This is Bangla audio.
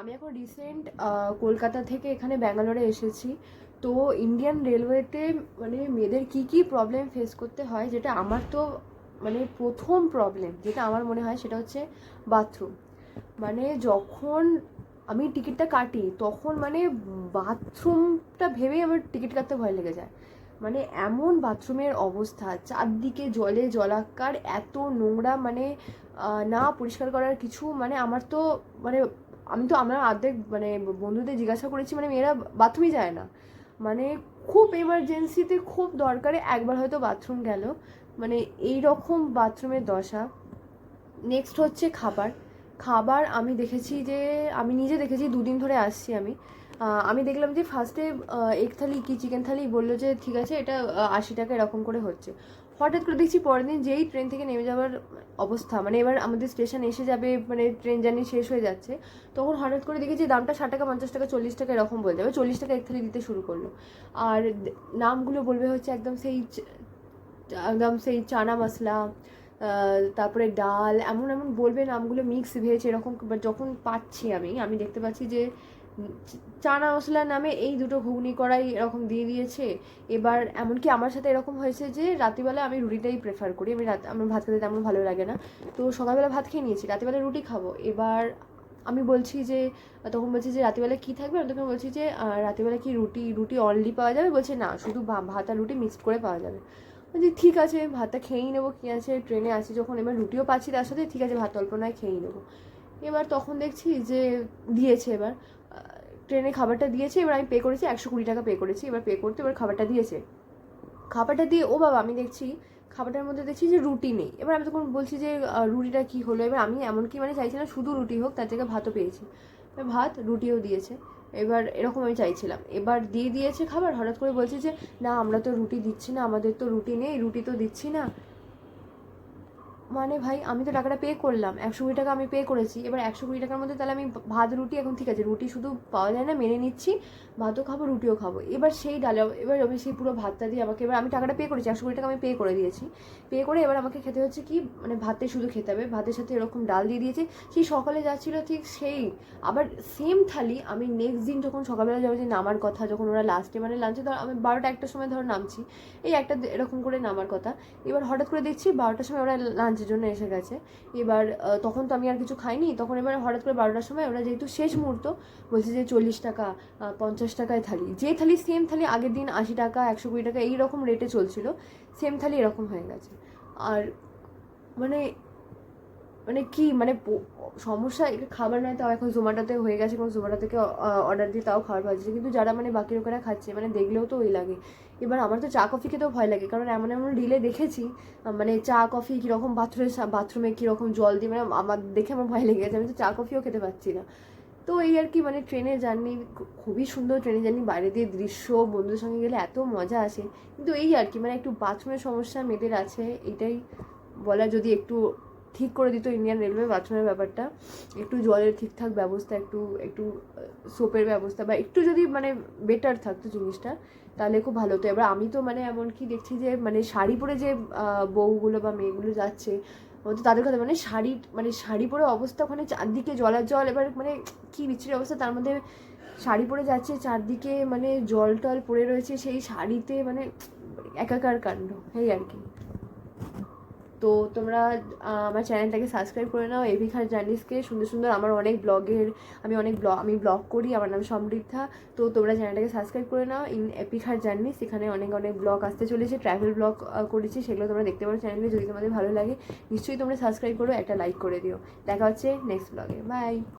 আমি এখন রিসেন্ট কলকাতা থেকে এখানে ব্যাঙ্গালোরে এসেছি। তো ইন্ডিয়ান রেলওয়েতে মানে মেয়েদের কী কী প্রবলেম ফেস করতে হয়, যেটা আমার তো মানে প্রথম প্রবলেম যেটা আমার মনে হয় সেটা হচ্ছে বাথরুম। মানে যখন আমি টিকিটটা কাটি তখন মানে বাথরুমটা ভেবেই আমার টিকিট কাটতে ভয় লেগে যায়। মানে এমন বাথরুমের অবস্থা, চারদিকে জলে জলাকার, এত নোংরা, মানে না পরিষ্কার করার কিছু, মানে আমার তো মানে আমরা অর্ধেক মানে বন্ধুদের জিজ্ঞাসা করেছি, মানে মেয়েরা বাথরুমই যায় না। মানে খুব এমার্জেন্সিতে খুব দরকারে একবার হয়তো বাথরুম গেল, মানে এই রকম বাথরুমের দশা। নেক্সট হচ্ছে খাবার। খাবার আমি দেখেছি যে, আমি নিজে দেখেছি, দুদিন ধরে আসছি আমি। আমি দেখলাম যে ফার্স্টে এগ থালি কি চিকেন থালি বললো যে ঠিক আছে এটা 80 টাকা এরকম করে হচ্ছে। হঠাৎ করে দেখছি পরের দিন যেই ট্রেন থেকে নেমে যাওয়ার অবস্থা, মানে এবার আমাদের স্টেশন এসে যাবে, মানে ট্রেন জার্নি শেষ হয়ে যাচ্ছে, তখন হঠাৎ করে দেখেছি দামটা 60 টাকা, 50 টাকা, 40 টাকা এরকম বলে যাবে। 40 টাকা এক থালি দিতে শুরু করলো। আর নামগুলো বলবে হচ্ছে একদম সেই চানা মশলা, তারপরে ডাল, এমন এমন বলবে নামগুলো, মিক্স ভেজ এরকম। বাট যখন পাচ্ছি আমি দেখতে পাচ্ছি যে চানা মশলার নামে এই দুটো ঘুগনি করাই এরকম দিয়ে দিয়েছে। এবার এমনকি আমার সাথে এরকম হয়েছে যে রাত্রিবেলা আমি রুটিটাই প্রেফার করি, আমার ভাত খেতে তেমন ভালো লাগে না। তো সকালবেলা ভাত খেয়ে নিয়েছি, রাত্রিবেলা রুটি খাবো। এবার আমি বলছি যে, তখন বলছি যে রাত্রিবেলা কী থাকবে, আমি তখন বলছি যে রাত্রিবেলা কি রুটি রুটি অনলি পাওয়া যাবে? বলছে না, শুধু ভাত আর রুটি মিক্সড করে পাওয়া যাবে। বলছি ঠিক আছে, ভাতটা খেয়েই নেবো, কী আছে, ট্রেনে আছি যখন, এবার রুটিও পাচ্ছি তার সাথে, ঠিক আছে ভাত অল্প নয় খেয়েই নেবো। এবার তখন দেখছি যে দিয়েছে, এবার ট্রেনে খাবারটা দিয়েছে, এবার আমি পে করেছি 120 টাকা পে করেছি। এবার পে করতে এবার খাবারটা দিয়েছে, খাবারটা দিয়ে ও বাবা আমি দেখছি খাবারটার মধ্যে দেখছি যে রুটি নেই। এবার আমি তখন বলছি যে রুটিটা কী হলো? এবার আমি এমনকি মানে চাইছি না শুধু রুটি হোক, তার জায়গায় ভাতও পেয়েছি। ভাত রুটিও দিয়েছে। এবার এরকম আমি চাইছিলাম, এবার দিয়ে দিয়েছে খাবার, হঠাৎ করে বলছে যে না আমরা তো রুটি দিচ্ছি না, আমাদের তো রুটি নেই, রুটি তো দিচ্ছি না। মানে ভাই আমি তো টাকাটা পে করলাম, 120 টাকা আমি পে করেছি। এবার 120 টাকার মধ্যে তাহলে আমি ভাত রুটি, এখন ঠিক আছে রুটি শুধু পাওয়া যায় না, মেনে নিচ্ছি, ভাতও খাবো রুটিও খাবো। এবার সেই ডালে এবার আমি সেই পুরো ভাতটা দিয়ে আমাকে, এবার আমি টাকাটা পে করেছি, 120 টাকা আমি পে করে দিয়েছি। পে করে এবার আমাকে খেতে হচ্ছে কি, মানে ভাতে শুধু খেতে হবে, ভাতের সাথে এরকম ডাল দিয়ে দিয়েছে। সেই সকালে যাচ্ছিলো ঠিক সেই আবার সেম থালি আমি নেক্সট দিন যখন সকালবেলা যাবো, যে নামার কথা, যখন ওরা লাস্টে মানে লাঞ্চে ধর আমি 12টা 1টার সময় ধর নামছি, এই একটা এরকম করে নামার কথা। এবার হঠাৎ করে দেখছি 12টার সময় ওরা লাঞ্চের জন্য এসে গেছে। এবার তখন তো আমি আর কিছু খাইনি, তখন এবার হঠাৎ করে 12টার সময় ওরা যেহেতু শেষ মুহূর্ত বলছে যে 40 টাকা, 50 টাকায় থালি, যে থালি সেম থালি আগের দিন 80 টাকা, 120 টাকা এইরকম রেটে চলছিল, সেম থালি এরকম হয়ে গেছে। আর মানে মানে কি মানে সমস্যা, খাবার নয় তাও এখন জোম্যাটোতে হয়ে গেছে, কারণ জোম্যাটো থেকে অর্ডার দিয়ে তাও খাবার পাচ্ছে, কিন্তু যারা মানে বাকি লোকেরা খাচ্ছে মানে দেখলেও তো ওই লাগে। এবার আমার তো চা কফি খেতেও ভয় লাগে, কারণ এমন এমন রিলে দেখেছি মানে চা কফি কীরকম বাথরুমে কীরকম জল দিয়ে, মানে আমার দেখে আমার ভয় লেগে গেছে, আমি তো চা কফিও খেতে পারছি না। তো এই আর কি, মানে ট্রেনের জার্নি খুবই সুন্দর, ট্রেনের জার্নি বাইরে দিয়ে দৃশ্য, বন্ধুদের সঙ্গে গেলে এত মজা আসে, কিন্তু এই আর কি মানে একটু বাথরুমের সমস্যা মেয়েদের আছে, এটাই বলা। যদি একটু ঠিক করে দিত ইন্ডিয়ান রেলওয়ে বাথরুমের ব্যাপারটা, একটু জলের ঠিকঠাক ব্যবস্থা, একটু একটু সোপের ব্যবস্থা, বা একটু যদি মানে বেটার থাকতো জিনিসটা, তাহলে খুব ভালো হতো। এবার আমি তো মানে এমনকি দেখছি যে মানে শাড়ি পরে যে বউগুলো বা মেয়েগুলো যাচ্ছে, তো তাদের কথা মানে শাড়ি পরে অবস্থা, ওখানে চারদিকে জলার জল, এবার মানে কী বিচ্ছিরি অবস্থা, তার মধ্যে শাড়ি পরে যাচ্ছে, চারদিকে মানে জল টল পড়ে রয়েছে সেই শাড়িতে, মানে একাকার কাণ্ড, এই আর কি। তো তোমরা আমার চ্যানেলটাকে সাবস্ক্রাইব করে নাও, এভি খান জার্নিসকে। সুন্দর সুন্দর আমার অনেক ব্লগের, আমি ব্লগ করি, আমার নাম সমৃদ্ধা। তো তোমরা চ্যানেলটাকে সাবস্ক্রাইব করে নাও, এপি খান জার্নিস। এখানে অনেক অনেক ব্লগ আসতে চলেছে, ট্রাভেল ব্লগ করেছি, সেগুলো তোমরা দেখতে পারো চ্যানেলে। যদি তোমাদের ভালো লাগে নিশ্চয়ই তোমরা সাবস্ক্রাইব করো, একটা লাইক করে দিও। দেখা হচ্ছে নেক্সট ব্লগে, বাই।